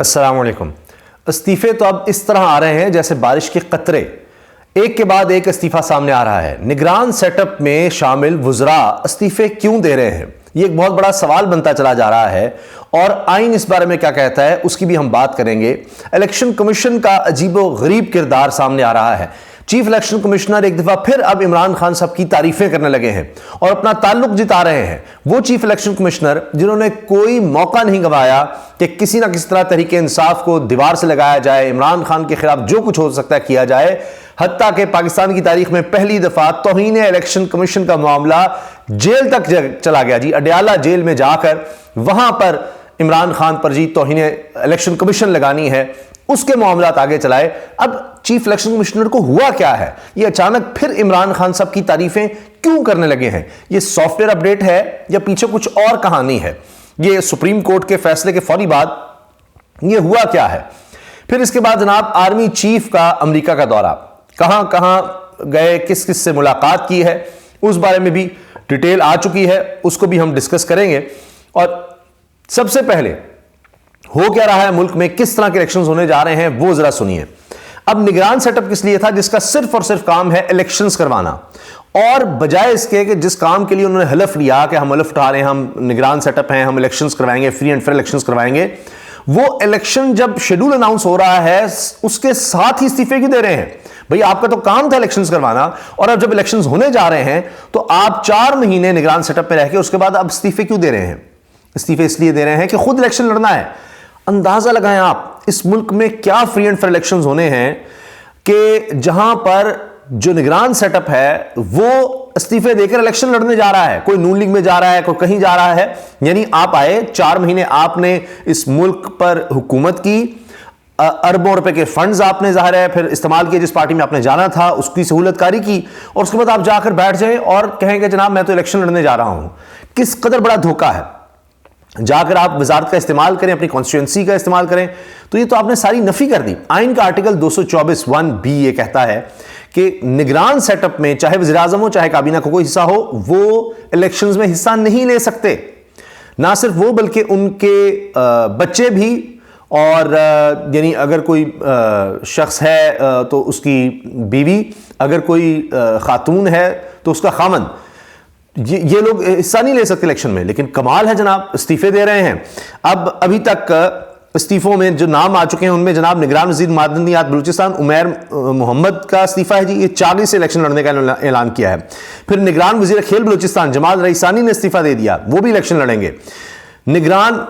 अस्सलाम वालेकुम। इस्तीफे तो अब इस तरह आ रहे हैं जैसे बारिश के कतरे, एक के बाद एक इस्तीफा सामने आ रहा है। निगरान सेटअप में शामिल वुज़रा इस्तीफे क्यों दे रहे हैं, ये एक बहुत बड़ा सवाल बनता चला जा रहा है और आइन इस बारे में क्या कहता है उसकी भी हम बात करेंगे। इलेक्शन कमीशन का अजीबो गरीब किरदार सामने आ रहा है। चीफ इलेक्शन कमिश्नर एक दफा फिर अब इमरान खान साहब की तारीफें करने लगे हैं और अपना ताल्लुक जिता रहे हैं। वो चीफ इलेक्शन कमिश्नर जिन्होंने कोई मौका नहीं गंवाया कि किसी ना किसी तरह तरीके इंसाफ को दीवार से लगाया जाए, इमरान खान के खिलाफ जो कुछ हो सकता है किया जाए। हत्ता के पाकिस्तान की तारीख में पहली दफा तौहीन इलेक्शन कमीशन का मामला जेल तक चला गया जी। अडयाला जेल में जाकर वहां पर इमरान खान पर जी तौहीन इलेक्शन कमीशन लगानी है, उसके मामलात आगे चलाए। अब चीफ इलेक्शन कमिश्नर को हुआ क्या है, ये अचानक फिर इमरान खान साहब की तारीफें क्यों करने लगे हैं? ये सॉफ्टवेयर अपडेट है या पीछे कुछ और कहानी है? ये सुप्रीम कोर्ट के फैसले के फौरी बाद ये हुआ क्या है? फिर इसके बाद जनाब आर्मी चीफ का अमेरिका का दौरा, कहां कहां गए, किस किस से मुलाकात की है, उस बारे में भी डिटेल आ चुकी है, उसको भी हम डिस्कस करेंगे। और सबसे पहले हो क्या रहा है मुल्क में, किस तरह के इलेक्शंस होने जा रहे हैं, वो जरा सुनिए। अब निगरान सेटअप किस लिए था, जिसका सिर्फ और सिर्फ काम है इलेक्शंस करवाना, और बजाय इसके कि जिस काम के लिए उन्होंने हलफ लिया कि हम हलफ उठा रहे हैं, हम निगरान सेटअप हैं, हम इलेक्शंस करवाएंगे, फ्री एंड फेयर इलेक्शंस करवाएंगे, वो इलेक्शन जब शेड्यूल अनाउंस हो रहा है उसके साथ ही इस्तीफे क्यों दे रहे हैं? भाई आपका तो काम था इलेक्शंस करवाना, और अब जब इलेक्शंस होने जा रहे हैं तो आप 4 महीने निगरान सेटअप में रह के उसके बाद अब इस्तीफे क्यों दे रहे हैं? इस्तीफे इसलिए दे रहे हैं कि खुद इलेक्शन लड़ना है। अंदाजा लगाएं आप इस मुल्क में क्या फ्री एंड फेयर इलेक्शंस होने हैं कि जहां पर जो निगरान सेटअप है वो इस्तीफे देकर इलेक्शन लड़ने जा रहा है। कोई नून लीग में जा रहा है, कोई कहीं जा रहा है। यानी आप आए, 4 महीने आपने इस मुल्क पर हुकूमत की, अरबों रुपए के फंड्स आपने जाहिर है फिर इस्तेमाल किए, जिस पार्टी में आपने जाना था उसकी सहूलतकारी की, और उसके बाद आप जाकर बैठ जाएं और कहेंगे जनाब मैं तो इलेक्शन लड़ने जा रहा हूं। किस कदर बड़ा धोखा है। जाकर आप वजारत का इस्तेमाल करें, अपनी कॉन्स्टिट्यूंसी का इस्तेमाल करें, तो ये तो आपने सारी नफी कर दी। आइन का आर्टिकल 224(1)(b ये कहता है कि निगरान सेटअप में चाहे वज़ीर आज़म हो चाहे काबीना का कोई हिस्सा हो, वो इलेक्शंस में हिस्सा नहीं ले सकते। ना सिर्फ वो बल्कि उनके बच्चे भी, और यानी अगर कोई शख्स है तो उसकी बीवी, अगर कोई खातून है तो उसका खामन, ये लोग हिस्सा नहीं ले सकते इलेक्शन में। लेकिन कमाल है जनाब, इस्तीफे दे रहे हैं। अब अभी तक इस्तीफों में जो नाम आ चुके हैं उनमें जनाब निगरान वज़ीर मादनियात बलूचिस्तान उमैर मोहम्मद का इस्तीफा है जी, ये 40 से इलेक्शन लड़ने का ऐलान किया है। फिर निगरान वज़ीर खेल बलूचिस्तान जमाल रईसानी ने इस्तीफा दे दिया, वो भी इलेक्शन लड़ेंगे। निगरान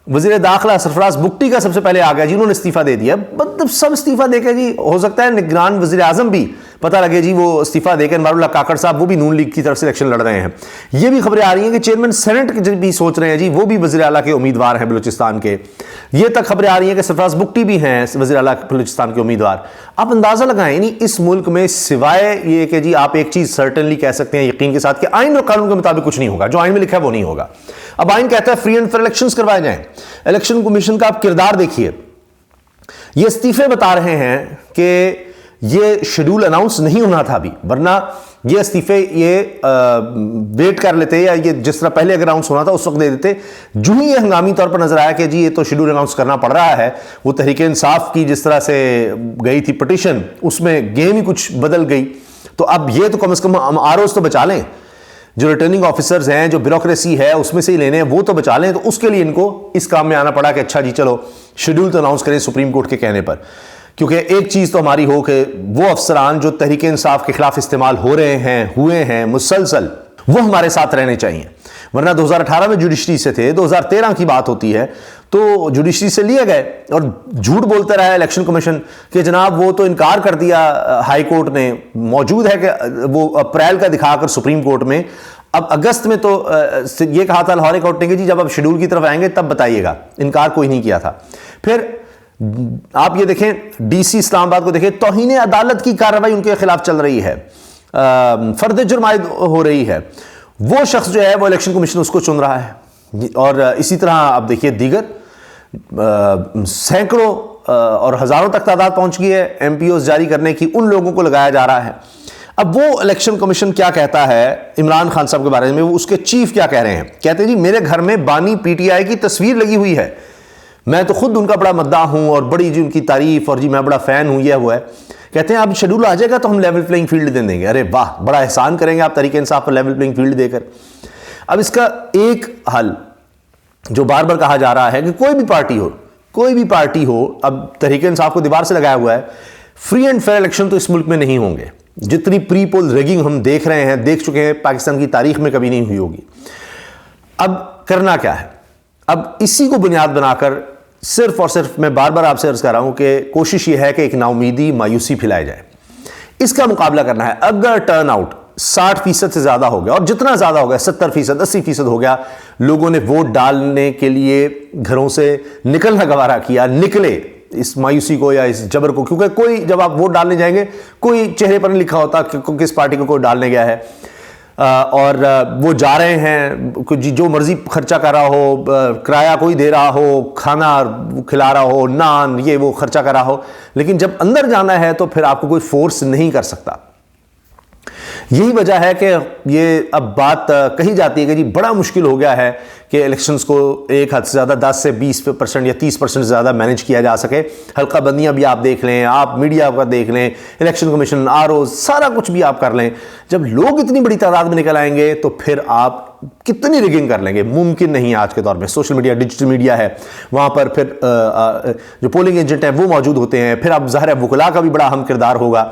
वज़ीर दाखिला सरफराज बुगटी का सबसे पहले आ गया जी, उन्होंने इस्तीफा दे दिया। मतलब सब इस्तीफा देकर जी, हो सकता है निगरान वज़ीर आज़म भी पता लगे जी वो इस्तीफा देकर, अनवारुल्लाह काकड़ साहब वो भी नून लीग की तरफ से इलेक्शन लड़ रहे हैं। ये भी खबरें आ रही हैं कि चेयरमैन सेनेट भी सोच रहे हैं जी, वो भी वज़ीर आला के उम्मीदवार हैं बलूचिस्तान के। ये तक खबरें आ रही हैं कि सरफराज बुगटी भी हैं वज़ीर आला बलूचिस्तान के उम्मीदवार। आप अंदाजा लगाएं, यानी इस मुल्क में सिवाय ये कि जी आप एक चीज़ सर्टेनली कह सकते हैं यकीन के साथ कि आइन और कानून के मुताबिक कुछ नहीं होगा, जो आइन में लिखा है वो नहीं होगा। अब आइन कहता है फ्री एंड फेयर इलेक्शंस करवाए जाएं। इलेक्शन कमीशन का आप किरदार देखिए, ये इस्तीफे बता रहे हैं कि ये शेड्यूल अनाउंस नहीं होना था अभी, वरना ये इस्तीफे ये वेट कर लेते, या ये जिस तरह पहले अगर अनाउंस होना था उस वक्त दे देते। जो ही ये हंगामी तौर पर नजर आया कि जी ये तो शेड्यूल अनाउंस करना पड़ रहा है, वो तहरीक इंसाफ की जिस तरह से गई थी पिटीशन, उसमें गेम ही कुछ बदल गई। तो अब ये तो कम से कम हम आरओज तो बचा लें, जो रिटर्निंग ऑफिसर्स हैं, जो ब्यूरोक्रेसी है उसमें से ही लेने हैं, वो तो बचा लें। तो उसके लिए इनको इस काम में आना पड़ा कि अच्छा जी चलो शेड्यूल तो अनाउंस करें सुप्रीम कोर्ट के कहने पर। क्योंकि एक चीज़ तो हमारी हो कि वो अफसरान जो तहरीक इंसाफ के खिलाफ इस्तेमाल हो रहे हैं, हुए हैं मुसलसल, वो हमारे साथ रहने चाहिए। वरना 2018 में जुडिशरी से थे, 2013 की बात होती है तो जुडिशरी से लिए गए, और झूठ बोलते रहा इलेक्शन कमीशन कि जनाब वो तो इनकार कर दिया हाई कोर्ट ने। मौजूद है कि वो अप्रैल का दिखाकर सुप्रीम कोर्ट में, अब अगस्त में तो ये कहा था लाहौर कोर्ट ने कि जी जब आप शेड्यूल की तरफ आएंगे तब बताइएगा, इनकार कोई नहीं किया था। फिर आप ये देखें डीसी इस्लामाबाद को देखें, तौहीन अदालत की कार्रवाई उनके खिलाफ चल रही है, फर्द जुर्म आयद हो रही है। वो शख्स जो है वो इलेक्शन कमीशन उसको चुन रहा है। और इसी तरह आप देखिए दीगर सैकड़ों और हजारों तक तादाद पहुंच गई है एमपीओज जारी करने की, उन लोगों को लगाया जा रहा है। अब वो इलेक्शन कमीशन क्या कहता है इमरान खान साहब के बारे में, वो उसके चीफ क्या कह रहे हैं? कहते हैं जी मेरे घर में बानी पीटीआई की तस्वीर लगी हुई है। मैं तो खुद उनका बड़ा मद्दाह हूं और बड़ी जी उनकी तारीफ, और जी मैं बड़ा फ़ैन हूं, यह हुआ है। कहते हैं अब शेड्यूल आ जाएगा तो हम लेवल प्लेइंग फील्ड दे देंगे। अरे वाह, बड़ा एहसान करेंगे आप तरीके इंसाफ पर लेवल प्लेइंग फील्ड देकर। अब इसका एक हल जो बार बार कहा जा रहा है कि कोई भी पार्टी हो, अब तरीके इंसाफ को दीवार से लगाया हुआ है, फ्री एंड फेयर इलेक्शन तो इस मुल्क में नहीं होंगे। जितनी प्री पोल रेगिंग हम देख रहे हैं, देख चुके हैं, पाकिस्तान की तारीख में कभी नहीं हुई होगी। अब करना क्या है? अब इसी को बुनियाद बनाकर सिर्फ और सिर्फ मैं बार बार आपसे अर्ज कर रहा हूं कि कोशिश यह है कि एक नाउमीदी, मायूसी फैलाई जाए। इसका मुकाबला करना है। अगर टर्न आउट 60% से ज्यादा हो गया, और जितना ज्यादा हो गया 70%, 80% हो गया, लोगों ने वोट डालने के लिए घरों से निकलना गवारा किया, निकले इस मायूसी को या इस जबर को, क्योंकि कोई, जब आप वोट डालने जाएंगे, कोई चेहरे पर नहीं लिखा होता कि किस पार्टी को कोई डालने गया है, और वो जा रहे हैं, जो मर्जी खर्चा कर रहा हो, किराया कोई दे रहा हो, खाना खिला रहा हो, नान ये वो खर्चा कर रहा हो, लेकिन जब अंदर जाना है तो फिर आपको कोई फोर्स नहीं कर सकता। यही वजह है कि ये अब बात कही जाती है कि जी बड़ा मुश्किल हो गया है कि इलेक्शंस को एक हद से ज़्यादा 10 से 20% या 30% से ज़्यादा मैनेज किया जा सके। हल्का बंदियाँ भी आप देख लें, आप मीडिया का देख लें, इलेक्शन कमीशन, आरओ, सारा कुछ भी आप कर लें। जब लोग इतनी बड़ी तादाद में निकल आएंगे तो फिर आप कितनी रिगिंग कर लेंगे? मुमकिन नहीं है आज के दौर में। सोशल मीडिया, डिजिटल मीडिया है, वहाँ पर फिर जो पोलिंग एजेंट हैं वो मौजूद होते हैं, फिर अब ज़ाहिर है वकला का भी बड़ा अहम किरदार होगा।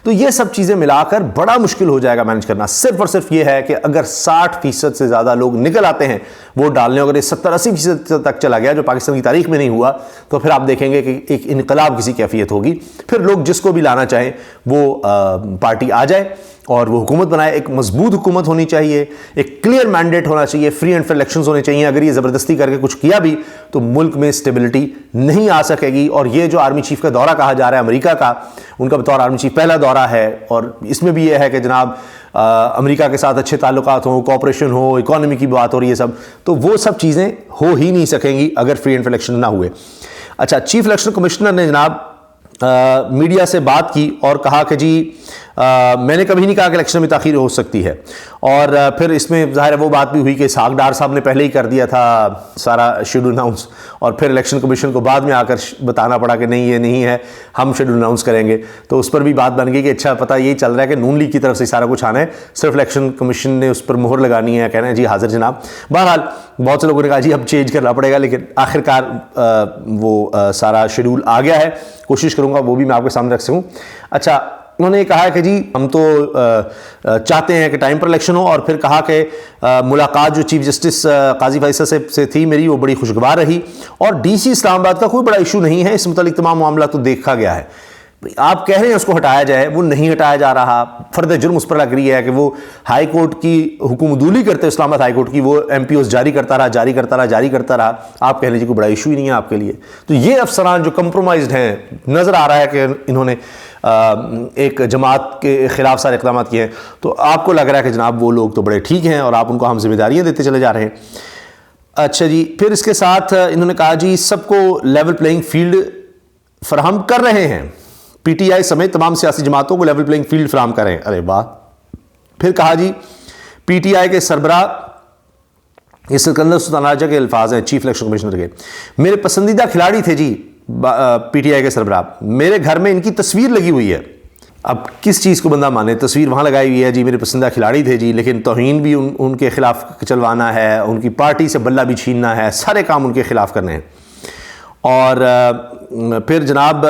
तो ये सब चीज़ें मिलाकर बड़ा मुश्किल हो जाएगा मैनेज करना। सिर्फ और सिर्फ ये है कि अगर 60% से ज़्यादा लोग निकल आते हैं वोट डालने, अगर ये 70-80% तक चला गया, जो पाकिस्तान की तारीख में नहीं हुआ, तो फिर आप देखेंगे कि एक इनकलाब किसी कैफियत होगी। फिर लोग जिसको भी लाना चाहें वो पार्टी आ जाए और वो हुकूमत बनाए। एक मजबूत हुकूमत होनी चाहिए, एक क्लियर मैंडेट होना चाहिए, फ्री एंड फेयर इलेक्शंस होने चाहिए। अगर ये ज़बरदस्ती करके कुछ किया भी तो मुल्क में स्टेबिलिटी नहीं आ सकेगी। और ये जो आर्मी चीफ का दौरा कहा जा रहा है अमेरिका का, उनका बतौर आर्मी चीफ पहला दौरा है, और इसमें भी यह है कि जनाब अमेरिका के साथ अच्छे ताल्लुकात हों, कोऑपरेशन हो, इकोनॉमी की बात हो रही है सब, तो वो सब चीज़ें हो ही नहीं सकेंगी अगर फ्री एंड फेयर इलेक्शन ना हुए। अच्छा, चीफ इलेक्शन कमिश्नर ने जनाब मीडिया से बात की और कहा कि जी मैंने कभी नहीं कहा कि इलेक्शन में ताख़ीर हो सकती है। और फिर इसमें ज़ाहिर है वो बात भी हुई कि इसहाक डार साहब ने पहले ही कर दिया था सारा शेड्यूल अनाउंस, और फिर इलेक्शन कमीशन को बाद में आकर बताना पड़ा कि नहीं, ये नहीं है, हम शेड्यूल अनाउंस करेंगे। तो उस पर भी बात बन गई कि अच्छा, पता यही चल रहा है कि नून लीग की तरफ से सारा कुछ आना है, सिर्फ इलेक्शन कमीशन ने उस पर मोहर लगानी है, कहना है जी हाजिर जनाब। बहरहाल बहुत से लोगों ने कहा जी अब चेंज करना पड़ेगा, लेकिन आखिरकार वो सारा शेड्यूल आ गया है। कोशिश करूँगा वो भी मैं आपके सामने रख सकूँ। अच्छा, उन्होंने कहा कि जी हम तो चाहते हैं कि टाइम पर इलेक्शन हो, और फिर कहा कि मुलाकात जो चीफ जस्टिस काजी फैसल से थी मेरी, वो बड़ी खुशगवार रही, और डीसी इस्लामाबाद का कोई बड़ा इशू नहीं है, इस मुतालिक तमाम मामला तो देखा गया है। आप कह रहे हैं उसको हटाया जाए, वो नहीं हटाया जा रहा। फर्द जुर्म उस पर लग रही है कि वो हाई कोर्ट की हुकूमतूली करते, इस्लामाबाद हाई कोर्ट की, वो MPOs जारी करता रहा। आप कह लीजिए कोई बड़ा इशू ही नहीं है आपके लिए। तो ये अफसरान जो कंप्रोमाइज्ड हैं, नज़र आ रहा है कि इन्होंने एक जमात के खिलाफ सारे इक़दाम किए हैं, तो आपको लग रहा है कि जनाब वो लोग तो बड़े ठीक हैं और आप उनको हम जिम्मेदारियाँ देते चले जा रहे हैं। अच्छा जी, फिर इसके साथ इन्होंने कहा जी सबको लेवल प्लेइंग फील्ड फराहम कर रहे हैं, PTI समेत तमाम सियासी जमातों को लेवल प्लेइंग फील्ड फराहम करें। अरे वाह। फिर कहा जी PTI के सरबराह ये सिकंदर सुल्तान राजा के अल्फाज हैं चीफ इलेक्शन कमिश्नर के, मेरे पसंदीदा खिलाड़ी थे जी PTI के सरबराह, मेरे घर में इनकी तस्वीर लगी हुई है। अब किस चीज़ को बंदा माने? तस्वीर वहाँ लगाई हुई है जी, मेरे पसंदीदा खिलाड़ी थे जी, लेकिन तौहीन भी उनके खिलाफ चलवाना है, उनकी पार्टी से बल्ला भी छीनना है, सारे काम उनके खिलाफ करने हैं। और फिर जनाब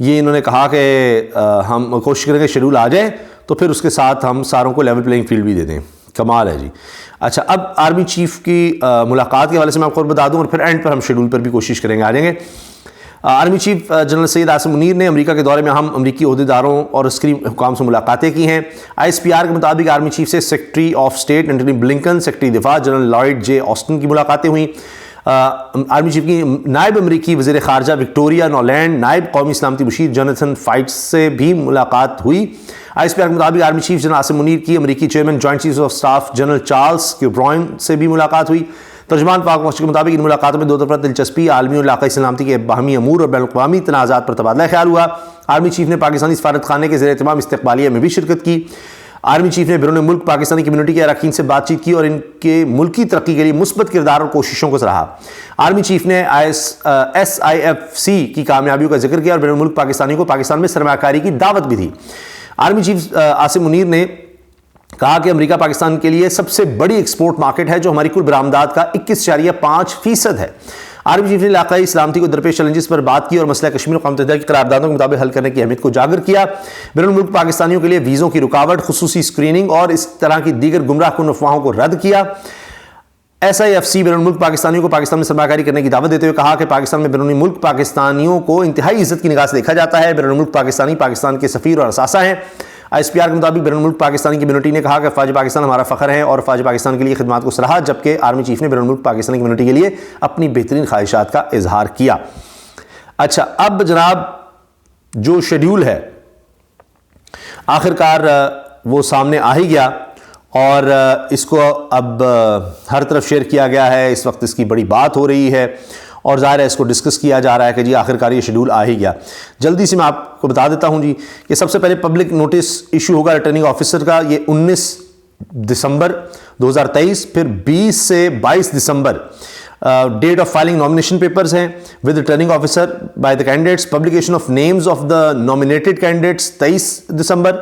ये इन्होंने कहा कि हम कोशिश करेंगे शेड्यूल आ जाए तो फिर उसके साथ हम सारों को लेवल प्लेइंग फील्ड भी दे दें। कमाल है जी। अच्छा, अब आर्मी चीफ की मुलाकात के हवाले से मैं आपको बता दूं, और फिर एंड पर हम शेड्यूल पर भी कोशिश करेंगे आ जाएंगे। Army chief general Syed Asim Munir ने अमेरिका के दौरे में हम अमरीकी ओहदेदारों और अस्करी हुकाम से मुलाकातें की हैं। ISPR के मुताबिक आर्मी चीफ से secretary of state Antony Blinken, secretary दिफा जनरल लॉयड J. ऑस्टिन की मुलाकातें हुई। आर्मी चीफ की नायब अमरीकी वज़ीर ख़ारजा विक्टोरिया नॉलैंड, नायब कौमी सलामती मुशीर जोनाथन फाइट्स से भी मुलाकात हुई। ISPR के मुताबिक army chief general Asim Munir की अमरीकी chairman joint chief of staff general Charles Q Brown से भी मुलाकात हुई। तर्जमान पाक मस्जिद के मुताबिक इन मुलाकातों में दो तरफा दिलचस्पी, आलमी और इलाक़ाई सलामती के बाहमी अमूर और बैनुल-अक़वामी तनाज़ात पर तबादला ख्याल हुआ। आर्मी चीफ ने पाकिस्तानी सफारत खाने के ज़ेर-ए-एहतमाम इस्तक़बालिया में भी शिरकत की। आर्मी चीफ ने बैरून मुल्क पाकिस्तानी कम्युनिटी के अरकान से बातचीत की और इनके मुल्की तरक्की के लिए मुस्बत किरदार और कोशिशों को सराहा। आर्मी चीफ ने SIFC की कामयाबियों का जिक्र किया और बैरून मुल्क पाकिस्तानियों को पाकिस्तान में सरमायाकारी की दावत भी दी। आर्मी चीफ आसिम मुनीर ने कहा कि अमेरिका पाकिस्तान के लिए सबसे बड़ी एक्सपोर्ट मार्केट है जो हमारी कुल बरामदात का 21.5% है। आर्मी चीफ ने इलाकाई सलामती को दरपेश चैलेंजेस पर बात की और मसला कश्मीर और कौम मुत्तहिदा की करारदादों के मुताबिक हल करने की अहमियत को उजागर किया। बैरून मुल्क पाकिस्तानियों के लिए वीज़ों की रुकावट, खुसूसी स्क्रीनिंग और इस तरह की दीगर गुमराहकुन अफवाहों को रद्द किया। SIFC बैरून मुल्क पाकिस्तानियों को पाकिस्तान में सरमायाकारी करने की दावत देते हुए कहा कि पाकिस्तान में बैरून मुल्क पाकिस्तानियों को इंतहाई इज्जत की निगाह से देखा जाता है। बैरून मुल्क पाकिस्तानी पाकिस्तान के सफ़ीर और असासा हैं। ISPR के मुताबिक बैरून मुल्क पाकिस्तानी कम्युनिटी ने कहा कि फ़ौज पाकिस्तान हमारा फ़ख्र है और फ़ौज पाकिस्तान के लिए खिदमत को सराहा, जबकि आर्मी चीफ ने बैरून मुल्क पाकिस्तानी कम्युनिटी के लिए अपनी बेहतरीन ख्वाहिशात का इजहार किया। अच्छा, अब जनाब जो शेड्यूल है आखिरकार वो सामने आ ही गया और इसको अब हर तरफ शेयर किया गया है। इस वक्त इसकी बड़ी बात हो रही है और ज़ाहिर है इसको डिस्कस किया जा रहा है कि जी आखिरकार ये शेड्यूल आ ही गया। जल्दी से मैं आपको बता देता हूं जी कि सबसे पहले पब्लिक नोटिस इशू होगा रिटर्निंग ऑफिसर का, ये 19 दिसंबर 2023, फिर 20 से 22 दिसंबर date of filing nomination papers हैं with returning officer by the candidates. Publication of names of the nominated candidates 23 December.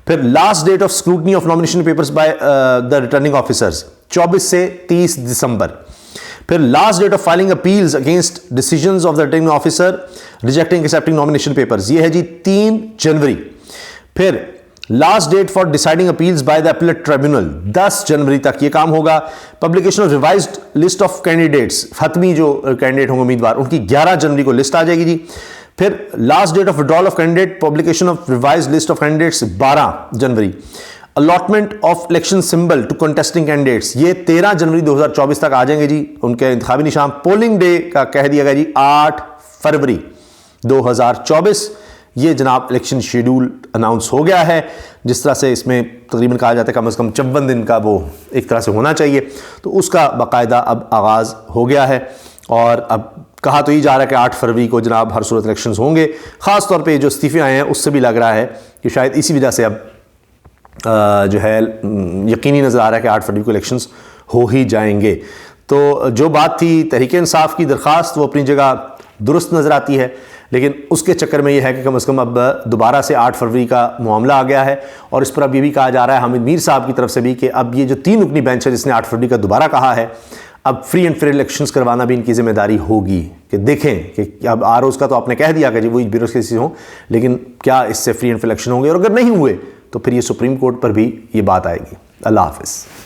फिर last date of scrutiny of nomination papers by the returning officers 24 से 30 दिसंबर। फिर last date of filing appeals against decisions of the returning officer rejecting accepting nomination papers, ये है जी 3 जनवरी। फिर last date for deciding appeals by the appellate tribunal 10 जनवरी तक ये काम होगा। Publication of revised list of candidates, हतमी जो कैंडिडेट होंगे उम्मीदवार, उनकी 11 जनवरी को लिस्ट आ जाएगी जी। फिर last date of withdrawal of candidate, publication of revised list of candidates 12 January. Allotment of election symbol to contesting candidates, ये 13 जनवरी 2024 तक आ जाएंगे जी उनके इंतखाबी निशान। पोलिंग डे का कह दिया गया जी 8 फरवरी 2024। ये जनाब इलेक्शन शेड्यूल अनाउंस हो गया है। जिस तरह से इसमें तकरीबन कहा जाता है कम से कम 54 दिन का वो एक तरह से होना चाहिए, तो उसका बाकायदा अब आगाज़ हो गया है। और अब कहा तो ये जा रहा है कि 8 फरवरी को जनाब हर सूरत इलेक्शंस होंगे। ख़ास तौर पे जो इस्तीफ़े आए हैं उससे भी लग रहा है कि शायद इसी वजह से अब जो है यकीनी नज़र आ रहा है कि 8 फरवरी को इलेक्शंस हो ही जाएंगे। तो जो बात थी तहरीक इंसाफ की दरख्वास्त, वो अपनी जगह दुरुस्त नज़र आती है, लेकिन उसके चक्कर में यह है कि कम से कम अब दोबारा से 8 फरवरी का मामला आ गया है। और इस पर अब ये भी कहा जा रहा है हामिद मीर साहब की तरफ से भी कि अब ये जो 3 रुकनी बेंच है जिसने 8 फरवरी का दोबारा कहा है, अब फ्री एंड फेयर इलेक्शंस करवाना भी इनकी जिम्मेदारी होगी। कि देखें कि अब आरओज़ का तो आपने कह दिया कि जी वही ब्यूरोक्रेसी हों, लेकिन क्या इससे फ्री एंड फेयर इलेक्शन होंगे, और अगर नहीं हुए तो फिर ये सुप्रीम कोर्ट पर भी ये बात आएगी। अल्लाह हाफ़िज़।